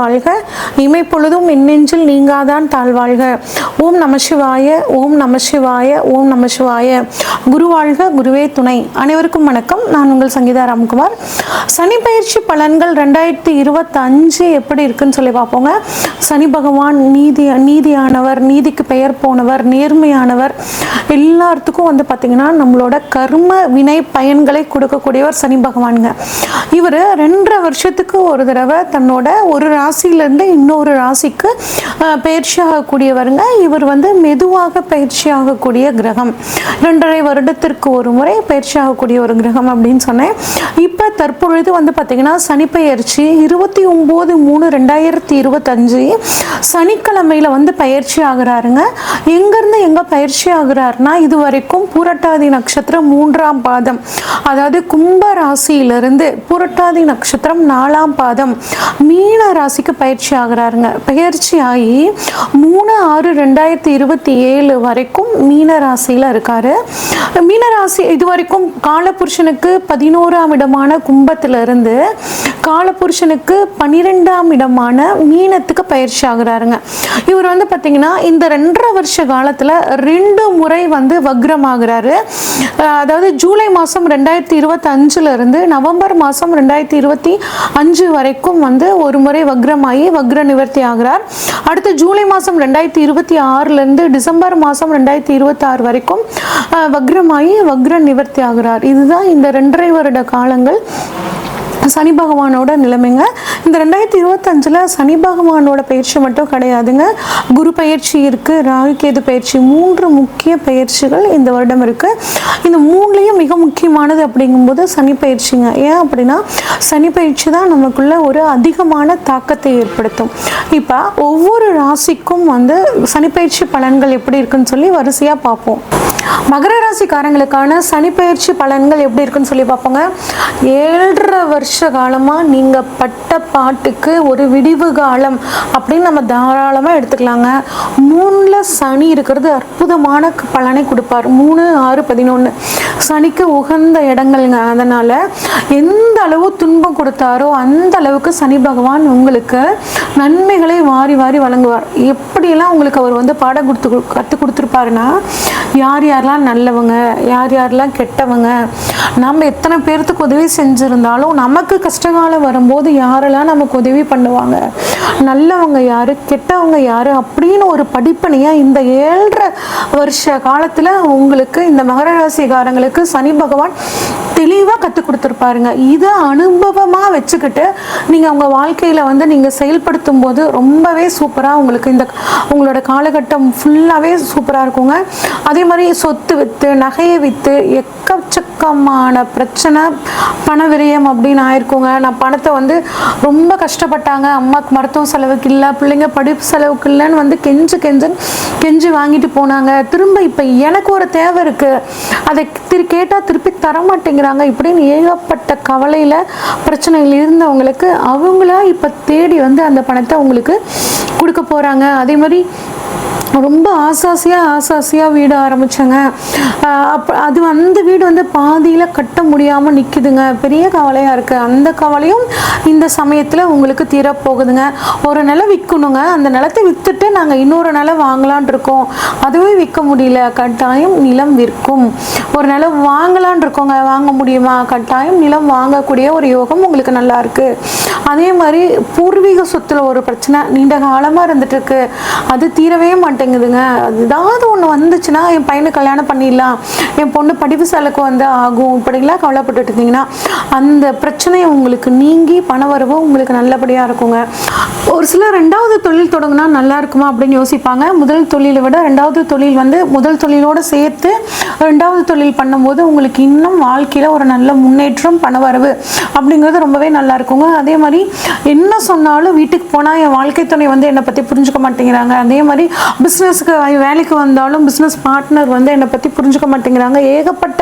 வாழ்க, இமைப்பொழுதும் எண்ணெஞ்சில் நீங்காதான் தாழ்வாழ்க. ஓம் நம சிவாய, ஓம் நம சிவாய, ஓம் நம சிவாய. குரு வாழ்க, குருவே துணை. அனைவருக்கும் வணக்கம். நான் உங்கள் சங்கீதா ராம்குமார். சனி பயிற்சி பலன்கள் 2025 எப்படி இருக்குன்னு சொல்லி பார்ப்போங்க. சனி பகவான் நீதியானவர், நீதிக்கு பெயர் போனவர், நேர்மையானவர். எல்லாத்துக்கும் வந்து பார்த்தீங்கன்னா நம்மளோட கர்ம வினை பயன்களை கொடுக்கக்கூடியவர் சனி பகவானுங்க. இவர் 2.5 வருஷத்துக்கு ஒரு தடவை தன்னோட ஒரு ராசியிலேருந்து இன்னொரு ராசிக்கு பயிற்சி ஆகக்கூடியவருங்க. இவர் வந்து மெதுவாக பயிற்சி ஆகக்கூடிய கிரகம். 2.5 வருடத்திற்கு ஒரு முறை பயிற்சி ஆகக்கூடிய ஒரு கிரகம் அப்படின்னு சொன்னேன். இப்போ தற்பொழுது வந்து பார்த்தீங்கன்னா சனி பயிற்சி 29/3/2025 சனிக்கிழமையில் வந்து பயிற்சி ஆகிறாருங்க. எங்கேருந்து எங்கே பயிற்சி ஆகிறாருன்னா, இது வரைக்கும் பூரட்டாதி நட்சத்திரம் 3ஆம் பாதம், அதாவது கும்ப ராசியிலிருந்து பூரட்டாதி நட்சத்திரம் 4ஆம் பாதம் மீன ராசிக்கு பயிற்சி ஆகிறாருங்க. பயிற்சி ஆகி 3/6/2027 வரைக்கும் மீன ராசியில் இருக்காரு. மீனராசி இது வரைக்கும் காலபுருஷனுக்கு 11ஆம் இடமான கும்பத்திலிருந்து காலபுருஷனுக்கு 12ஆம் இடமான மீனத்துக்கு பயிற்சி ஆகிறாருங்க. இவர் வந்து பார்த்தீங்கன்னா இந்த 2.5 வருஷ காலத்தில் 2 முறை வந்து வக்ரமாகிறாரு. அதாவது ஜூலை மாதம் 2025 இருந்து நவம்பர் மாதம் 2025 வரைக்கும் வந்து ஒரு முறை வக்ரமாகி வக்ர நிவர்த்தி ஆகிறார். அடுத்து ஜூலை மாதம் 2026 டிசம்பர் மாதம் 2026 வரைக்கும் வக்ரமாகி வக்ர நிவர்த்தி ஆகிறார். இதுதான் இந்த 2.5 வருட காலங்கள் சனி பகவானோட நிலைமைங்க. இந்த 2025 சனி பகவானோட பயிற்சி மட்டும் கிடையாதுங்க. குரு பயிற்சி இருக்கு, ராகு கேது பயிற்சி, 3 முக்கிய பயிற்சிகள் இந்த வருடம் இருக்கு. இந்த 3லையும் மிக முக்கியமானது அப்படிங்கும்போது சனி பயிற்சிங்க. ஏன் அப்படின்னா சனி பயிற்சி தான் நமக்குள்ள ஒரு அதிகமான தாக்கத்தை ஏற்படுத்தும். இப்போ ஒவ்வொரு ராசிக்கும் வந்து சனி பயிற்சி பலன்கள் எப்படி இருக்குன்னு சொல்லி வரிசையா பார்ப்போம். மகர ராசிக்காரங்களுக்கான சனி பயிற்சி பலன்கள் எப்படி இருக்குன்னு சொல்லி பார்ப்போங்க. 7.5 வருஷ காலமாக நீங்கள் பட்ட பாட்டுக்கு ஒரு விடிவு காலம் அப்படின்னு நம்ம தாராளமாக எடுத்துக்கலாங்க. 3ல் சனி இருக்கிறது அற்புதமான பலனை கொடுப்பார். 3, 6, 11 சனிக்கு உகந்த இடங்கள்ங்க. அதனால் எந்த அளவு துன்பம் கொடுத்தாரோ அந்த அளவுக்கு சனி பகவான் உங்களுக்கு நன்மைகளை வாரி வாரி வழங்குவார். எப்படியெல்லாம் உங்களுக்கு அவர் வந்து பாடம் கற்றுக் கொடுத்துருப்பாருன்னா, யார் யாரெல்லாம் நல்லவங்க, யார் யாரெல்லாம் கெட்டவங்க, நம்ம எத்தனை பேர்த்துக்கு உதவி செஞ்சுருந்தாலும் நமக்கு கஷ்டகாலம் வரும்போது யாரெல்லாம் நமக்கு உதவி பண்ணுவாங்க, நல்லவங்க யார், கெட்டவங்க யார் அப்படின்னு ஒரு படிப்பனையாக இந்த 7.5 வருஷ காலத்தில் உங்களுக்கு இந்த மகர ராசிக்காரங்களுக்கு சனி பகவான் தெளிவாக கற்றுக் கொடுத்துருப்பாருங்க. இதை அனுபவமாக வச்சுக்கிட்டு நீங்கள் உங்கள் வாழ்க்கையில் வந்து நீங்கள் செயல்படுத்தும் போது ரொம்பவே சூப்பராக உங்களுக்கு இந்த உங்களோட காலகட்டம் ஃபுல்லாகவே சூப்பராக இருக்குங்க. அதே மாதிரி சொத்து விற்று நகையை விற்று எக்கச்சக்கமான பிரச்சனை, பண விரயம் அப்படின்னு ஆயிருக்குங்க. நான் பணத்தை வந்து ரொம்ப கஷ்டப்பட்டாங்க, அம்மாவுக்கு மருத்துவ செலவுக்கு இல்லை, பிள்ளைங்க படிப்பு செலவுக்கு இல்லைன்னு வந்து கெஞ்சி வாங்கிட்டு போனாங்க. திரும்ப இப்போ எனக்கு ஒரு தேவை இருக்குது, அதை கேட்டால் திருப்பி தரமாட்டேங்கிறாங்க இப்படின்னு ஏகப்பட்ட கவலையில் பிரச்சனைகள் இருந்தவங்களுக்கு அவங்களா இப்போ தேடி வந்து அந்த பணத்தை உங்களுக்கு கொடுக்க போகிறாங்க. அதே மாதிரி ரொம்ப ஆசாசியாக வீடு ஆரம்பித்தேங்க. அது அந்த வீடு வந்து பாதியில் கட்ட முடியாமல் நிற்குதுங்க, பெரிய கவலையாக இருக்குது. அந்த கவலையும் இந்த சமயத்தில் உங்களுக்கு தீரப்போகுதுங்க. ஒரு நிலம் விற்கணுங்க, அந்த நிலத்தை விற்றுட்டு நாங்கள் இன்னொரு நிலம் வாங்கலான் இருக்கோம், அதுவே விற்க முடியல, கட்டாயம் நிலம் விற்கும். ஒரு நிலம் வாங்கலான் இருக்கோங்க, வாங்க முடியுமா, கட்டாயம் நிலம் வாங்கக்கூடிய ஒரு யோகம் உங்களுக்கு நல்லா இருக்குது. அதே மாதிரி பூர்வீக சொத்துல ஒரு பிரச்சனை நீண்ட காலமாக இருந்துட்டு இருக்கு, அது தீரவே மாட்டேங்குதுங்க. ஏதாவது ஒன்று வந்துச்சுன்னா என் பையனுக்கு கல்யாணம் பண்ணிடலாம், என் பொண்ணு படிப்பு செலவுக்கு வந்து ஆகும், இப்படிலாம் கவலைப்பட்டுட்டு இருந்தீங்கன்னா அந்த பிரச்சனையை உங்களுக்கு நீங்கி பணவரவு உங்களுக்கு நல்லபடியாக இருக்குங்க. ஒரு சிலர் 2வது தொழில் தொடங்கினா நல்லா இருக்குமா அப்படின்னு யோசிப்பாங்க. முதல் தொழிலை விட 2வது தொழில் வந்து முதல் தொழிலோடு சேர்த்து 2வது தொழில் பண்ணும்போது உங்களுக்கு இன்னும் வாழ்க்கையில் ஒரு நல்ல முன்னேற்றம், பணவரவு அப்படிங்கிறது ரொம்பவே நல்லா இருக்குங்க. அதே மாதிரி என்ன சொன்னாலும் வீட்டுக்கு போனால் என் வாழ்க்கை துணை வந்து என்னை பற்றி புரிஞ்சுக்க மாட்டேங்கிறாங்க, அதே மாதிரி பிஸ்னஸ்க்கு வேலைக்கு வந்தாலும் பிஸ்னஸ் பார்ட்னர் வந்து என்னை பற்றி புரிஞ்சுக்க மாட்டேங்கிறாங்க, ஏகப்பட்ட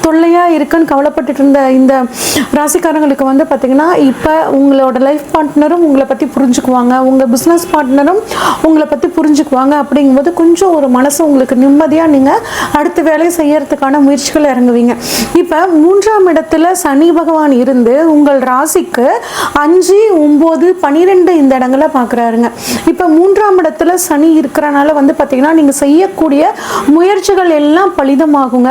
தொல்லையாக இருக்குன்னு கவலைப்பட்டுட்டு இருந்த இந்த ராசிக்காரங்களுக்கு வந்து பார்த்திங்கன்னா இப்போ உங்களோட லைஃப் பார்ட்னரும் உங்களை பற்றி புரிஞ்சுக்குவாங்க, உங்கள் பிஸ்னஸ் பார்ட்னரும் உங்களை பற்றி புரிஞ்சுக்குவாங்க. அப்படிங்கும்போது கொஞ்சம் ஒரு மனசு உங்களுக்கு நிம்மதியாக நீங்கள் அடுத்த வேலையை செய்யறதுக்கான முயற்சிகள் இறங்குவீங்க. இப்போ 3ஆம் இடத்துல சனி பகவான் இருந்து உங்கள் ராசிக்கு 5, 9, 12 இந்த இடங்களை பார்க்குறாருங்க. இப்போ 3ஆம் இடத்துல சனி இருக்கிறனால வந்து பார்த்தீங்கன்னா நீங்கள் செய்யக்கூடிய முயற்சிகள் எல்லாம் பலிதமாகுங்க.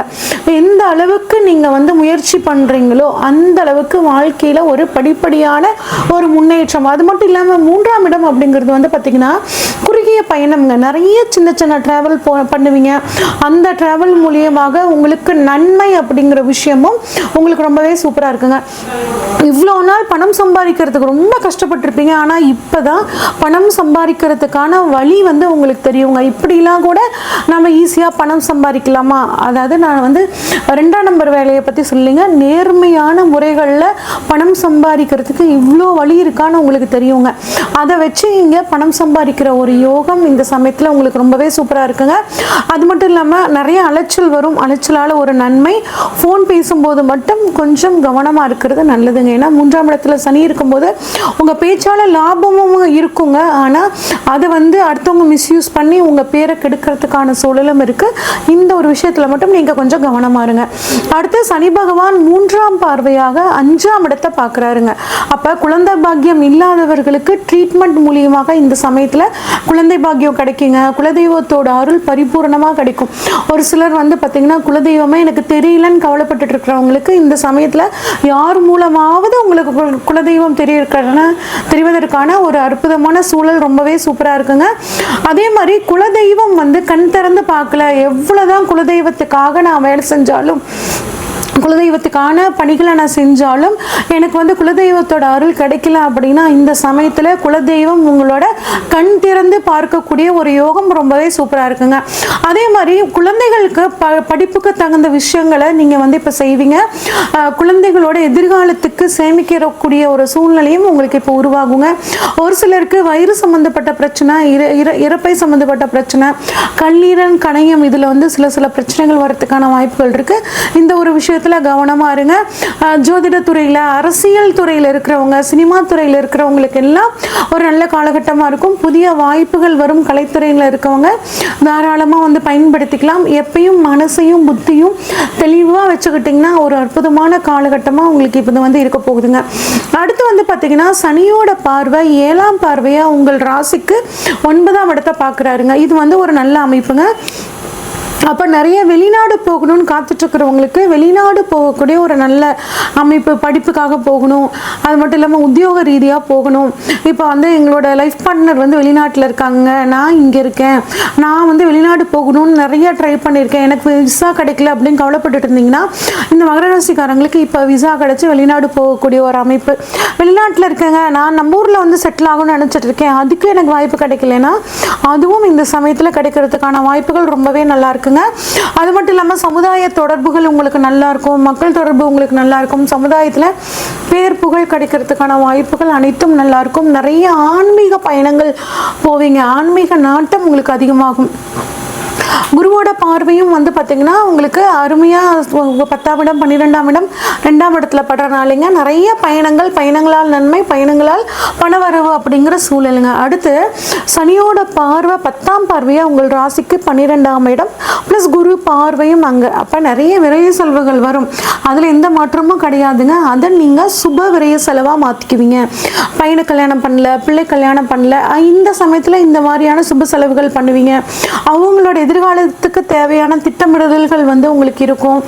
எந்த அளவுக்கு நீங்கள் வந்து முயற்சி பண்ணுறீங்களோ அந்த அளவுக்கு வாழ்க்கையில் ஒரு படிப்படியான ஒரு முன்னேற்றம். அது மட்டும் இல்லாமல் 3ஆம் இடம் அப்படிங்கிறது வந்து பார்த்தீங்கன்னா குறுகிய பயணம்ங்க. நிறைய சின்ன சின்ன ட்ராவல் பண்ணுவீங்க. அந்த ட்ராவல் மூலியமாக உங்களுக்கு நன்மை அப்படிங்கிற விஷயமும் உங்களுக்கு ரொம்பவே சூப்பராக இருக்குங்க. இவ்வளோ நாள் பணம் சம்பாதிக்கிறதுக்கு ரொம்ப கஷ்டப்பட்டிருப்பீங்க. ஆனால் இப்போ தான் பணம் சம்பாதிக்கிறதுக்கான வழி வந்து உங்களுக்கு தெரியுங்க. இப்படிலாம் கூட நம்ம ஈஸியாக பணம் சம்பாதிக்கலாமா? அதாவது நான் வந்து 2ஆம் நம்பர் வேலையை பற்றி சொல்லிங்க. நேர்மையான முறைகளில் பணம் சம்பாதிக்கிறதுக்கு இவ்வளோ வழி இருக்கான்னு உங்களுக்கு தெரியுங்க. அதை வச்சு இங்கே பணம் சம்பாதிக்கிற ஒரு யோகம் இந்த சமயத்தில் உங்களுக்கு ரொம்பவே சூப்பராக இருக்குங்க. அது மட்டும் இல்லாமல் நிறைய அலைச்சல் வரும். அலைச்சலால் ஒரு நன்மை, ஃபோன் பேசும்போது மட்டும் கொஞ்சம் கவனமாக இருக்கிறது நல்லதுங்க. ஏன்னா 3ஆம் இடத்துல சனி இருக்கும்போது உங்கள் பேச்சால் லாபமும் இருக்குங்க. ஆனால் அதை வந்து அடுத்தவங்க மிஸ்யூஸ் பண்ணி உங்கள் பேரை கெடுக்கிறதுக்கான சூழலும் இருக்குது. இந்த ஒரு விஷயத்தில் மட்டும் நீங்கள் கொஞ்சம் கவனமாக இருங்க. அடுத்து சனி பகவான் 3ஆம் பார்வையாக 5ஆம் இடத்தை பார்க்குறாருங்க. அப்போ குழந்தை பாக்கியம் இல்லாதவர்களுக்கு ட்ரீட்மெண்ட் மூலியமாக இந்த சமயத்தில் குழந்தை பாக்கியம் கிடைக்குங்க. குலதெய்வத்தோட அருள் பரிபூர்ணமாக கிடைக்கும். ஒரு சிலர் வந்து பார்த்தீங்கன்னா குலதெய்வமே எனக்கு தெரியலன்னு கவலைப்பட்டு இருக்கிறவங்களுக்கு இந்த சமயத்தில் யார் மூலமாவது உங்களுக்கு குலதெய்வம் தெரிவதற்கான ஒரு அற்புதமான சூழல் ரொம்பவே சூப்பராக இருக்குங்க. அதே மாதிரி குலதெய்வம் வந்து கண் திறந்து பார்க்கல, எவ்வளோதான் குலதெய்வத்துக்காக நான் வேலை செஞ்சாலும், குலதெய்வத்துக்கான பணிகளை நான் செஞ்சாலும் எனக்கு வந்து குலதெய்வத்தோட அருள் கிடைக்கல அப்படின்னா இந்த சமயத்தில் குலதெய்வம் உங்களோட கண் திறந்து பார்க்கக்கூடிய ஒரு யோகம் ரொம்பவே சூப்பராக இருக்குங்க. அதே மாதிரி குழந்தைகளுக்கு படிப்புக்கு தகுந்த விஷயங்களை நீங்கள் வந்து இப்போ செய்வீங்க. குழந்தைகளோட எதிர்காலத்துக்கு சேமிக்கக்கூடிய ஒரு சூழ்நிலையும் உங்களுக்கு இப்போ உருவாகுங்க. ஒரு சிலருக்கு வயிறு சம்மந்தப்பட்ட பிரச்சனை, இறப்பை சம்மந்தப்பட்ட பிரச்சனை, கல்லீரல், கணையம், இதில் வந்து சில பிரச்சனைகள் வரதுக்கான வாய்ப்புகள் இருக்குது. இந்த ஒரு விஷயத்தில் கவனமாக இருங்க. ஜோதிட துறையில், அரசியல் துறையில் இருக்கிறவங்க, சினிமா துறையில் இருக்கிறவங்களுக்கு எல்லாம் ஒரு நல்ல காலகட்டமாக இருக்கும். புதிய வாய்ப்புகள் வரும். கலைத்துறையில் இருக்கவங்க தாராளமாக வந்து பயன்படுத்திக்கலாம். எப்பயும் மனசையும் புத்தியும் தெளிவாக வச்சுக்கிட்டிங்கன்னா ஒரு அற்புதமான காலகட்டமாக உங்களுக்கு இப்போ வந்து இருக்க போகுதுங்க. அடுத்து வந்து பார்த்தீங்கன்னா சனியோட பார்வை 7ஆம் பார்வையாக உங்கள் ராசிக்கு 9ஆம் இடத்தை பார்க்குறாருங்க. இது வந்து ஒரு நல்ல அமைப்புங்க. அப்போ நிறைய வெளிநாடு போகணும்னு காத்துட்ருக்கிறவங்களுக்கு வெளிநாடு போகக்கூடிய ஒரு நல்ல அமைப்பு, படிப்புக்காக போகணும், அது மட்டும் இல்லாமல் உத்தியோக ரீதியாக போகணும். இப்போ வந்து எங்களோட லைஃப் பார்ட்னர் வந்து வெளிநாட்டில் இருக்காங்க, நான் இங்கே இருக்கேன், நான் வந்து வெளிநாடு போகணும்னு நிறைய ட்ரை பண்ணியிருக்கேன், எனக்கு விசா கிடைக்கல அப்படின்னு கவலைப்பட்டுட்டு இருந்தீங்கன்னா இந்த மகர ராசிக்காரங்களுக்கு இப்போ விசா கிடச்சி வெளிநாடு போகக்கூடிய ஒரு அமைப்பு. வெளிநாட்டில் இருக்கேங்க, நான் நம்ம ஊரில் வந்து செட்டில் ஆகணும்னு நினச்சிட்டு இருக்கேன், அதுக்கு எனக்கு வாய்ப்பு கிடைக்கலன்னா அதுவும் இந்த சமயத்தில் கிடைக்கிறதுக்கான வாய்ப்புகள் ரொம்பவே நல்லா இருக்குங்க. அது மட்டும் இல்லாமல் சமுதாய தொடர்புகள் உங்களுக்கு நல்லா இருக்கும், மக்கள் தொடர்பு உங்களுக்கு நல்லா இருக்கும், சமுதாயத்தில் பேர் புகழ் கிடைக்கிறதுக்கான வாய்ப்புகள் அனைத்தும் நல்லா இருக்கும். நிறைய ஆன்மீக பயணங்கள் போவீங்க, ஆன்மீக நாட்டம் உங்களுக்கு அதிகமாகும். குருவோட பார்வையும் வந்து பார்த்தீங்கன்னா உங்களுக்கு அருமையாக 10ஆம் இடம், 12ஆம் இடம், 2ஆம் இடத்துல படுறனாலேங்க நிறைய பயணங்களால் நன்மை, பயணங்களால் பணவரவு அப்படிங்கிற சூழலுங்க. அடுத்து சனியோட பார்வை 10ஆம் பார்வையாக உங்கள் ராசிக்கு 12ஆம் இடம் ப்ளஸ் குரு பார்வையும் அங்கே. அப்போ நிறைய விரைய செலவுகள் வரும், அதில் எந்த மாற்றமும் கிடையாதுங்க. அதை நீங்கள் சுப விரைய செலவாக மாற்றிக்குவீங்க. பையனை கல்யாணம் பண்ணல, பிள்ளை கல்யாணம் பண்ணல, இந்த சமயத்தில் இந்த மாதிரியான சுப செலவுகள் பண்ணுவீங்க. அவங்களோட எதிர்காலத்துக்கு தேவையான திட்டமிடுதல்கள் வந்து உங்களுக்கு இருக்கும்.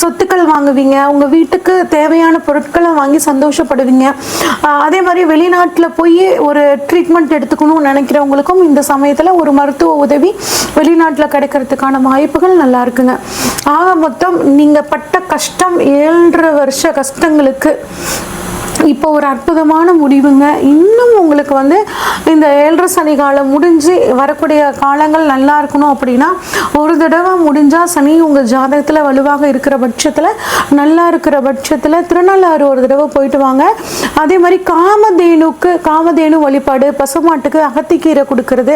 சொத்துக்கள் வாங்குவீங்க, உங்கள் வீட்டுக்கு தேவையான பொருட்களை வாங்கி சந்தோஷப்படுவீங்க. அதே மாதிரி வெளிநாட்டில் போய் ஒரு ட்ரீட்மெண்ட் எடுத்துக்கணும்னு நினைக்கிறவங்களுக்கும் இந்த சமயத்தில் ஒரு மருத்துவ உதவி வெளிநாட்டில் கிடைக்கிறதுக்கான வாய்ப்புகள் நல்லா இருக்குங்க. ஆக மொத்தம் நீங்கள் பட்ட கஷ்டம் 7.5 வருஷ கஷ்டங்களுக்கு இப்போ ஒரு அற்புதமான முடிவுங்க. இன்னும் உங்களுக்கு வந்து இந்த 7.5 சனி காலம் முடிஞ்சு வரக்கூடிய காலங்கள் நல்லா இருக்கணும் அப்படின்னா, ஒரு தடவை முடிஞ்சால் சனி உங்கள் ஜாதகத்தில் வலுவாக இருக்கிற பட்சத்தில், நல்லா இருக்கிற பட்சத்தில் திருநள்ளாறு ஒரு தடவை போயிட்டு வாங்க. அதே மாதிரி காமதேனு வழிபாடு, பசுமாட்டுக்கு அகத்திக்கீரை கொடுக்கறது,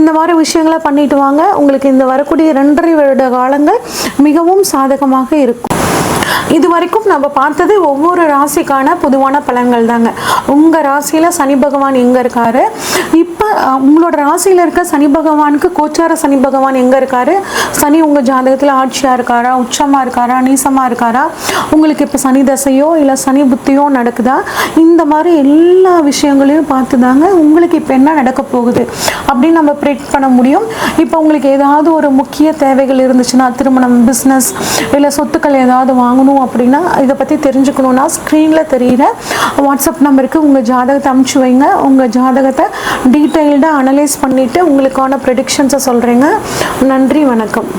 இந்த மாதிரி விஷயங்களை பண்ணிட்டு வாங்க. உங்களுக்கு இந்த வரக்கூடிய 2.5 வருட காலங்கள் மிகவும் சாதகமாக இருக்கும். இது வரைக்கும் நம்ம பார்த்தது ஒவ்வொரு ராசிக்கான பொதுவான பலன்கள் தாங்க. உங்கள் ராசியில் சனி பகவான் எங்கே இருக்காரு, இப்போ உங்களோட ராசியில் இருக்க சனி பகவானுக்கு கோச்சார சனி பகவான் எங்கே இருக்காரு, சனி உங்கள் ஜாதகத்தில் ஆட்சியாக இருக்காரா, உச்சமாக இருக்காரா, நீசமாக இருக்காரா, உங்களுக்கு இப்போ சனி தசையோ இல்லை சனி புத்தியோ நடக்குதா, இந்த மாதிரி எல்லா விஷயங்களையும் பார்த்து தாங்க உங்களுக்கு இப்போ என்ன நடக்க போகுது அப்படின்னு நம்ம ப்ரெடிக்ட் பண்ண முடியும். இப்போ உங்களுக்கு ஏதாவது ஒரு முக்கிய தேவைகள் இருந்துச்சுன்னா, திருமணம், பிஸ்னஸ் இல்லை சொத்துக்கள் ஏதாவது வாங்கணும் அப்படின்னா, இதை பற்றி தெரிஞ்சுக்கணுன்னா ஸ்க்ரீனில் தெரிகிற வாட்ஸ்அப் நம்பருக்கு உங்கள் ஜாதகத்தை அனுப்பிச்சி வைங்க. உங்கள் ஜாதகத்தை டீட்டெயில்டாக அனலைஸ் பண்ணிவிட்டு உங்களுக்கான ப்ரெடிக்ஷன்ஸை சொல்கிறேங்க. நன்றி, வணக்கம்.